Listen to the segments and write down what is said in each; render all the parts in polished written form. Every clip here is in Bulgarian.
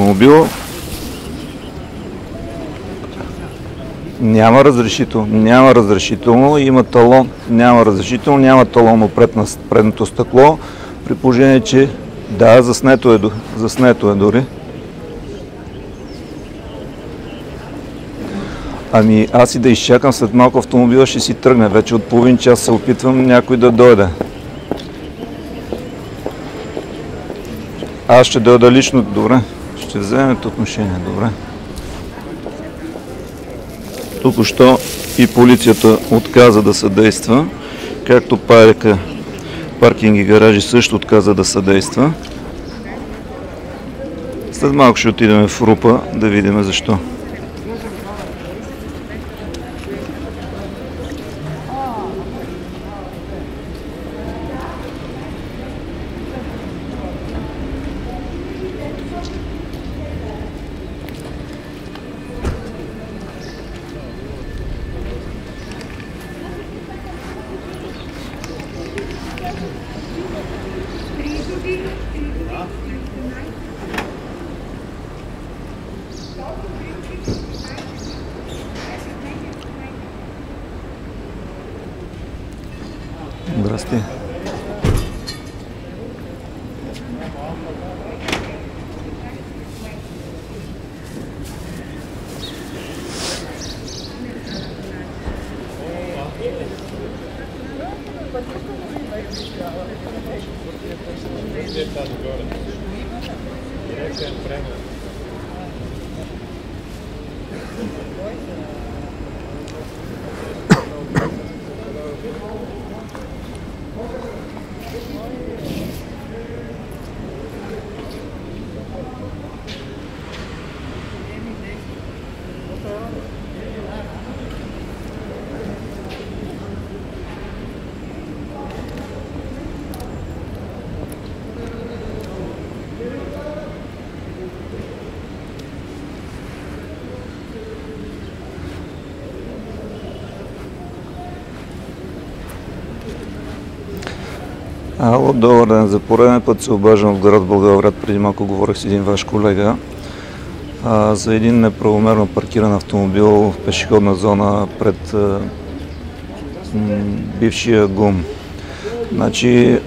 Автомобил няма разрешително, има талон, няма разрешително, няма талон отпред на предното стъкло, при положение, че да, заснето е дори. Ами аз и да изчакам, след малко автомобила ще си тръгне, вече от половин час се опитвам някой да дойде. Аз ще дойда лично, добре, ще вземете отношение, добре. Току-що и полицията отказа да съдейства, както ПАЕК паркинги и гаражи също отказа да съдейства. След малко ще отидем в РУП да видим защо. Здрасти. Ало, добър ден. За пореден път се обаждам в град Благоевград. Преди малко говорих с един ваш колега за един неправомерно паркиран автомобил в пешеходна зона пред бившия ГУМ. Значи,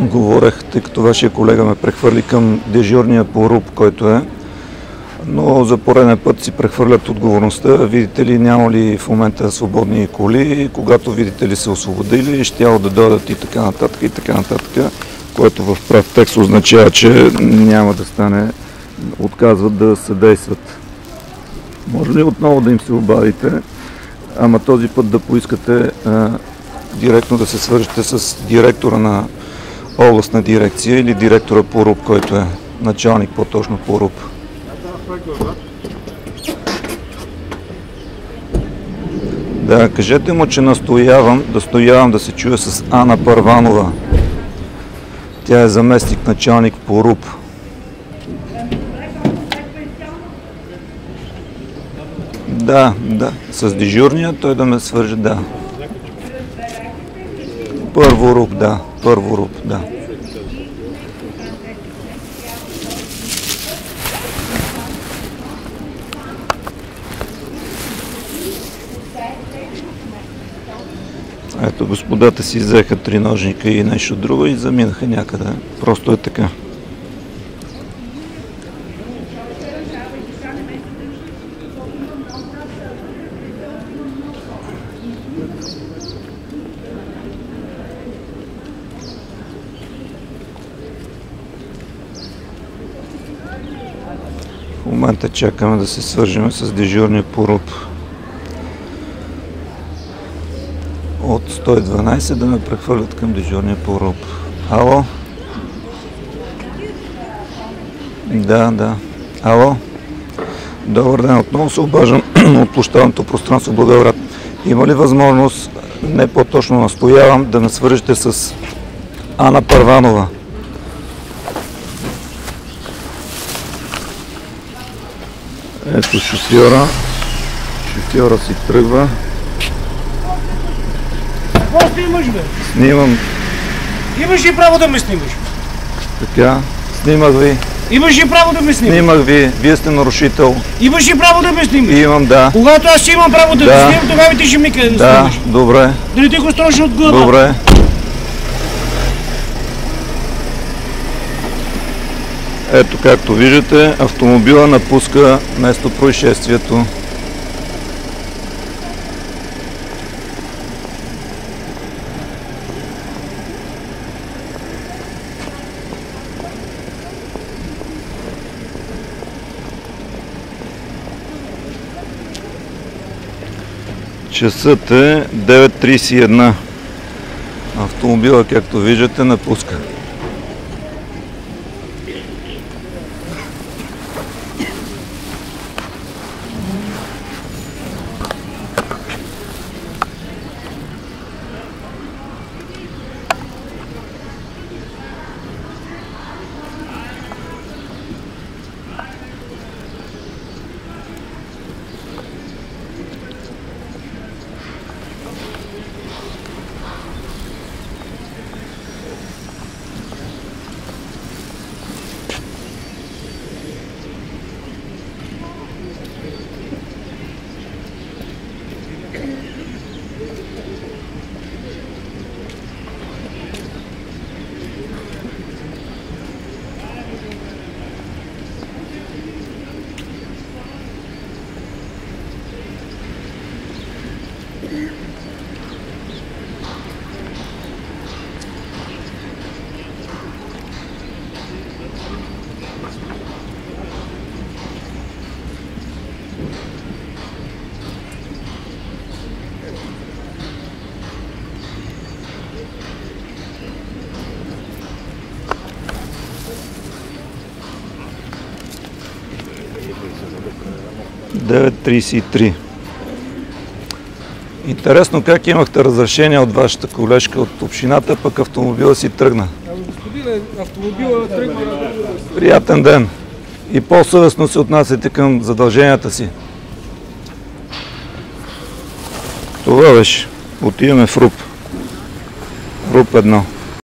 говорех, тъй като вашия колега ме прехвърли към дежурния по РУП, който е, но за пореден път си прехвърлят отговорността. Видите ли, няма ли в момента свободни коли, когато видите ли се освободили, щяло да дойдат и така нататък, което в прав текст означава, че няма да стане, отказват да съдействат. Може ли отново да им се обадите, ама този път да поискате директно да се свържете с директора на областна дирекция или директора по РУП, който е началник по-точно по РУП. Да, кажете му, че настоявам да се чуя с Ана Първанова. Тя е заместник началник по РУП. Да, с дежурния той да ме свърже, да. Първо РУП, да. Ето, господата си взеха триножника и нещо друго и заминаха някъде. Просто е така. В момента чакаме да се свържем с дежурния по РУП. От 112 да ме прехвърлят към дежурния по РУП. Ало? Да. Ало? Добър ден, отново се обаждам от площадното пространство Благоевград. Има ли възможност, не по-точно настоявам, да ме свържете с Ана Първанова? Ето шофьора си тръгва. Какво снимаш, бе? Снимам. Имаш ли право да ме снимаш? Така, снимах ви. Имаш ли право да ме снимаш? Снимах ви, вие сте нарушител. Имаш ли право да ме снимаш? Имам, да. Когато аз имам право да Да. те снимам, тогава ти ще ми снимаш. Да, добре. Да не ти го строиш от глава. Добре. Ето, както виждате, автомобила напуска место происшествието. Часът е 9:31. Автомобила, както виждате, напуска. – 9:33. Интересно как имахте разрешение от вашата колежка от общината, пък автомобила си тръгна. Господине, автомобила тръгва. Приятен ден и по-съвестно се отнасяте към задълженията си. Това беше. Отиваме в РУП. РУП 1.